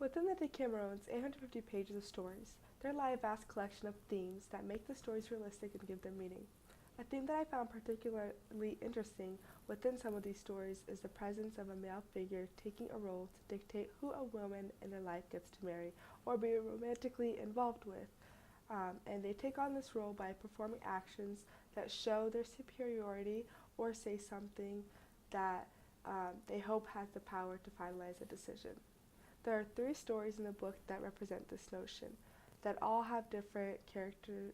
Within the Decameron's 850 pages of stories, there lie a vast collection of themes that make the stories realistic and give them meaning. A theme that I found particularly interesting within some of these stories is the presence of a male figure taking a role to dictate who a woman in their life gets to marry or be romantically involved with. And they take on this role by performing actions that show their superiority or say something that they hope has the power to finalize a decision. There are three stories in the book that represent this notion, that all have different characters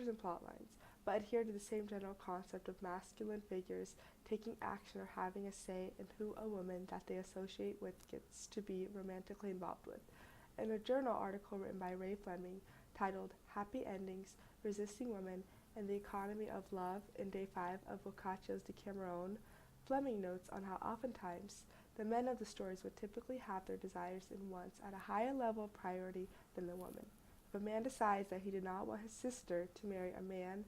and plot lines, but adhere to the same general concept of masculine figures taking action or having a say in who a woman that they associate with gets to be romantically involved with. In a journal article written by Ray Fleming titled Happy Endings, Resisting Women, and the Economy of Love in Day 5 of Boccaccio's Decameron, Fleming notes on how oftentimes the men of the stories would typically have their desires and wants at a higher level of priority than the woman. If a man decides that he did not want his sister to marry a man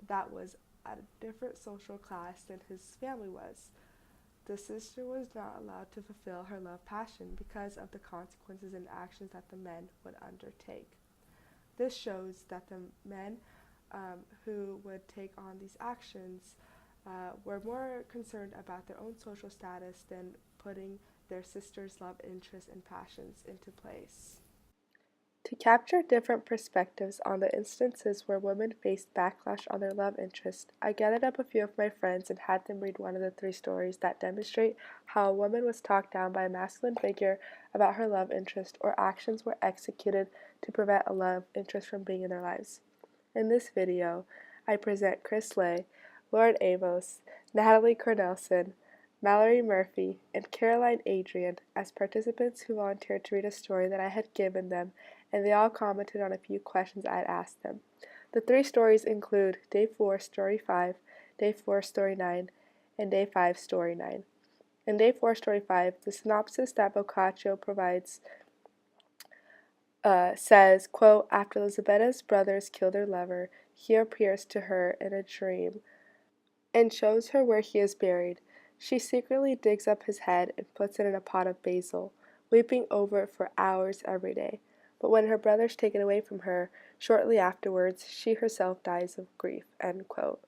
that was at a different social class than his family was, the sister was not allowed to fulfill her love passion because of the consequences and actions that the men would undertake. This shows that the men who would take on these actions were more concerned about their own social status than putting their sister's love interests and passions into place. To capture different perspectives on the instances where women faced backlash on their love interest, I gathered up a few of my friends and had them read one of the three stories that demonstrate how a woman was talked down by a masculine figure about her love interest or actions were executed to prevent a love interest from being in their lives. In this video, I present Chris Lay, Lauren Amos, Natalie Cornelson, Mallory Murphy, and Caroline Adrian as participants who volunteered to read a story that I had given them, and they all commented on a few questions I had asked them. The three stories include Day 4, Story 5, Day 4, Story 9, and Day 5, Story 9. In Day 4, Story 5, the synopsis that Boccaccio provides says, quote, after Elisabetta's brothers kill their lover, he appears to her in a dream and shows her where he is buried. She secretly digs up his head and puts it in a pot of basil, weeping over it for hours every day. But when her brothers take it away from her, shortly afterwards, she herself dies of grief. End quote.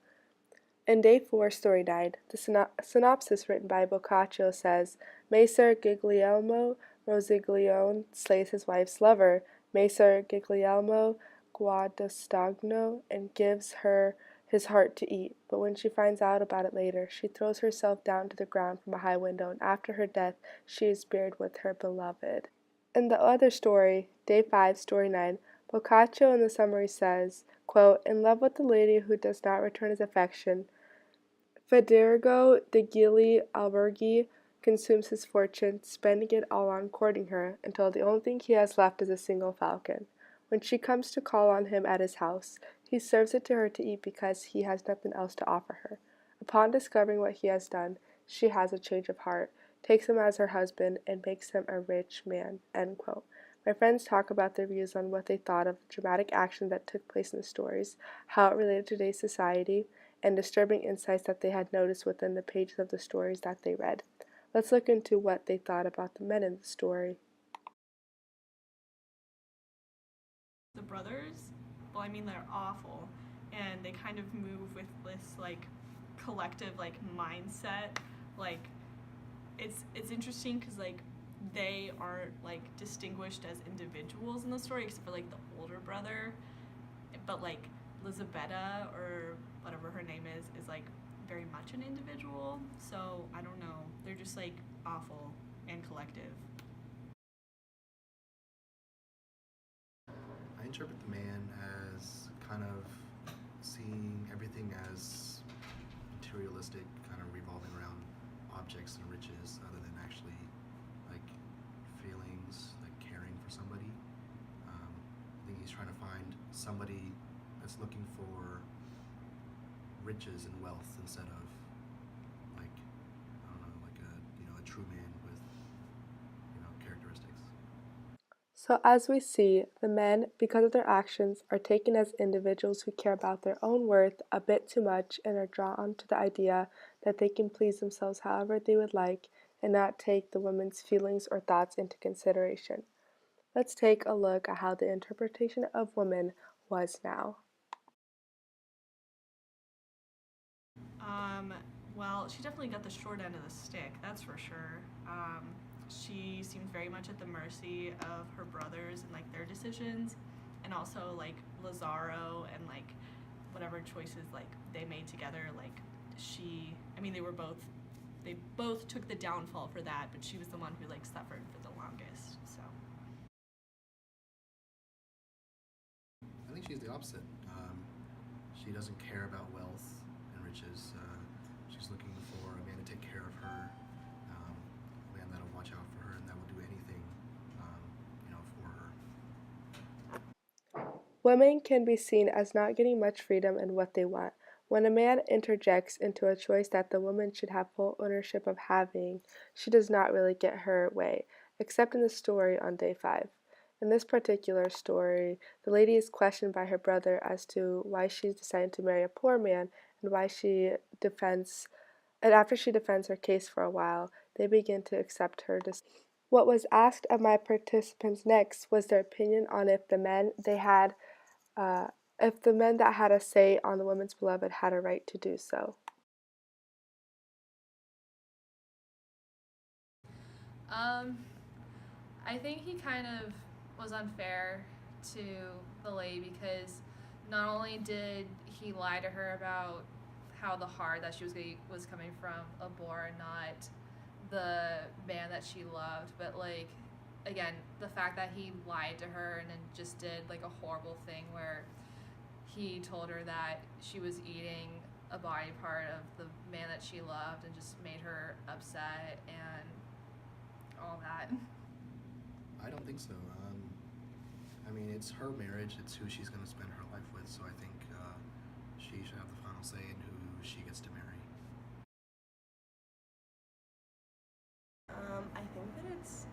In Day 4, Story 9, the synopsis written by Boccaccio says, Messer Guglielmo Rosiglione slays his wife's lover, Messer Guglielmo Guadastagno, and gives her his heart to eat, but when she finds out about it later, she throws herself down to the ground from a high window, and after her death, she is buried with her beloved. In the other story, Day 5, Story 9, Boccaccio in the summary says, quote, in love with the lady who does not return his affection, Federigo de Gili Alberghi consumes his fortune, spending it all on courting her, until the only thing he has left is a single falcon. When she comes to call on him at his house, he serves it to her to eat because he has nothing else to offer her. Upon discovering what he has done, she has a change of heart, takes him as her husband, and makes him a rich man. End quote. My friends talk about their views on what they thought of the dramatic action that took place in the stories, how it related to today's society, and disturbing insights that they had noticed within the pages of the stories that they read. Let's look into what they thought about the men in the story. The brothers, well, I mean, they're awful, and they kind of move with this like collective like mindset. Like it's interesting because like they aren't like distinguished as individuals in the story except for like the older brother, but like Elisabetta or whatever her name is like very much an individual. So I don't know, they're just like awful and collective. I interpret the man as kind of seeing everything as materialistic, kind of revolving around objects and riches, other than actually like feelings, like caring for somebody. I think he's trying to find somebody that's looking for riches and wealth instead of like I don't know, like a true man with characteristics. So as we see, the men, because of their actions, are taken as individuals who care about their own worth a bit too much and are drawn to the idea that they can please themselves however they would like and not take the woman's feelings or thoughts into consideration. Let's take a look at how the interpretation of women was now. Um, well, she definitely got the short end of the stick, that's for sure. She seemed very much at the mercy of her brothers and like their decisions, and also like Lazaro and like whatever choices like they made together. Like I mean, they both took the downfall for that, but she was the one who like suffered for the longest. So I think she's the opposite. She doesn't care about wealth and riches. She's looking for a man to take care of her, a man that'll watch out for her and that will do anything, for her. Women can be seen as not getting much freedom in what they want. When a man interjects into a choice that the woman should have full ownership of having, she does not really get her way, except in the story on day 5. In this particular story, the lady is questioned by her brother as to why she's decided to marry a poor man and why she defends and after she defends her case for a while, they begin to accept her decision. What was asked of my participants next was their opinion on uh, if the men that had a say on the woman's beloved had a right to do so. Um, I think he kind of was unfair to the lady because not only did he lie to her about how the heart that she was coming from a boar and not the man that she loved, but like again, the fact that he lied to her and then just did like a horrible thing where he told her that she was eating a body part of the man that she loved and just made her upset and all that. I don't think so. I mean, it's her marriage. It's who she's going to spend her life with. So I think she should have the final say in who she gets to marry. I think that it's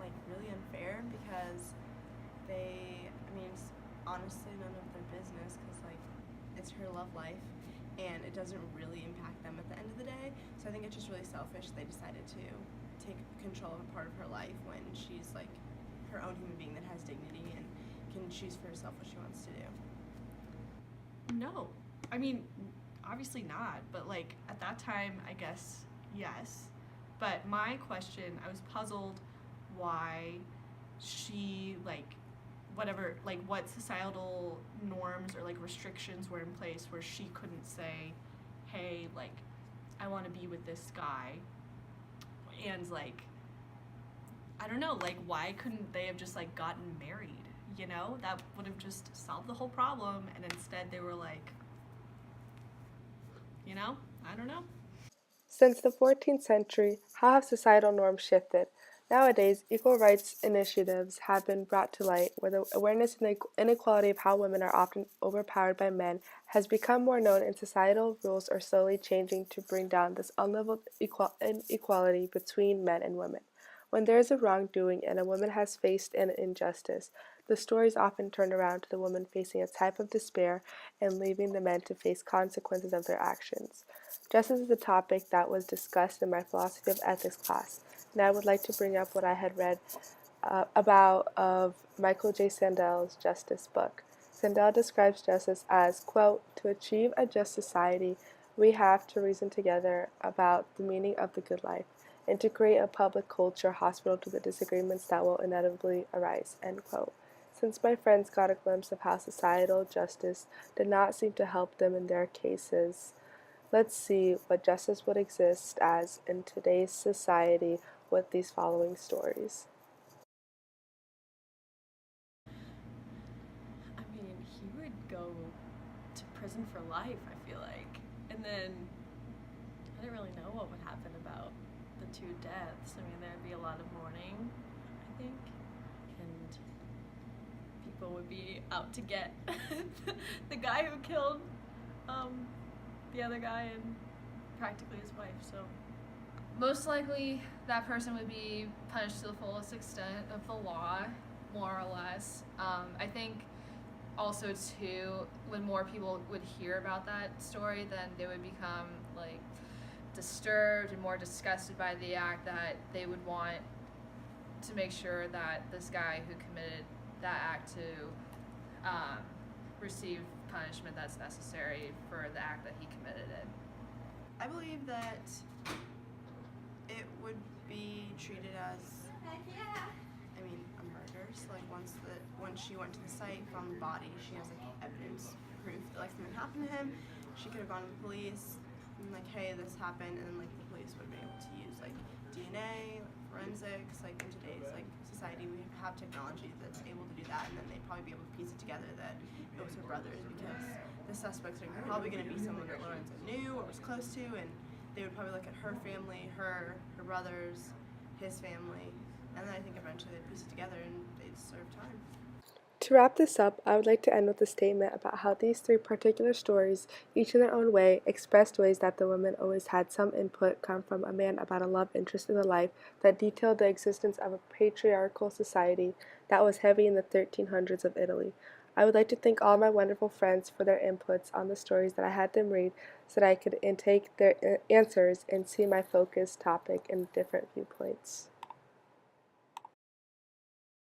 like really unfair because I mean, it's honestly none of their business because like it's her love life and it doesn't really impact them at the end of the day. So I think it's just really selfish they decided to take control of a part of her life when she's like her own human being that has dignity and can choose for herself what she wants to do. no, I mean, obviously not. But like at that time, I guess yes. But my question, I was puzzled why she like what societal norms or like restrictions were in place where she couldn't say, hey, like I want to be with this guy, and like I don't know, like why couldn't they have just like gotten married? You know, that would have just solved the whole problem, and instead they were like, I don't know. Since the 14th century, how have societal norms shifted? Nowadays, equal rights initiatives have been brought to light where the awareness and the inequality of how women are often overpowered by men has become more known, and societal rules are slowly changing to bring down this unleveled inequality between men and women. When there is a wrongdoing and a woman has faced an injustice, the stories often turn around to the woman facing a type of despair and leaving the men to face consequences of their actions. Justice is a topic that was discussed in my philosophy of ethics class, and I would like to bring up what I had read about of Michael J. Sandel's Justice book. Sandel describes justice as, quote, to achieve a just society, we have to reason together about the meaning of the good life, and to create a public culture hospitable to the disagreements that will inevitably arise, end quote. Since my friends got a glimpse of how societal justice did not seem to help them in their cases, let's see what justice would exist as in today's society with these following stories. I mean, he would go to prison for life, I feel like. And then I didn't really know what would happen about the 2 deaths. I mean, there'd be a lot of mourning, I think. And people would be out to get the guy who killed the other guy and practically his wife, so. Most likely, that person would be punished to the fullest extent of the law, more or less. I think also too, when more people would hear about that story, then they would become like disturbed and more disgusted by the act that they would want to make sure that this guy who committed that act to receive punishment that's necessary for the act that he committed it. I believe that it would be treated as, I mean, a murder. So like once she went to the site, found the body, she has like evidence, proof that like something happened to him. She could have gone to the police and like, hey, this happened, and then like the police would have been able to use like DNA, like forensics. Like in today's like society, we have technology that's able to do that, and then they'd probably be able to piece it together that it was her brothers, because the suspects are probably going to be someone that Lorenzo knew or was close to, and they would probably look at her family, her brothers, his family, and then I think eventually they'd piece it together and they'd serve time. To wrap this up, I would like to end with a statement about how these three particular stories, each in their own way, expressed ways that the women always had some input come from a man about a love interest in the life that detailed the existence of a patriarchal society that was heavy in the 1300s of Italy. I would like to thank all my wonderful friends for their inputs on the stories that I had them read so that I could intake their answers and see my focused topic in different viewpoints.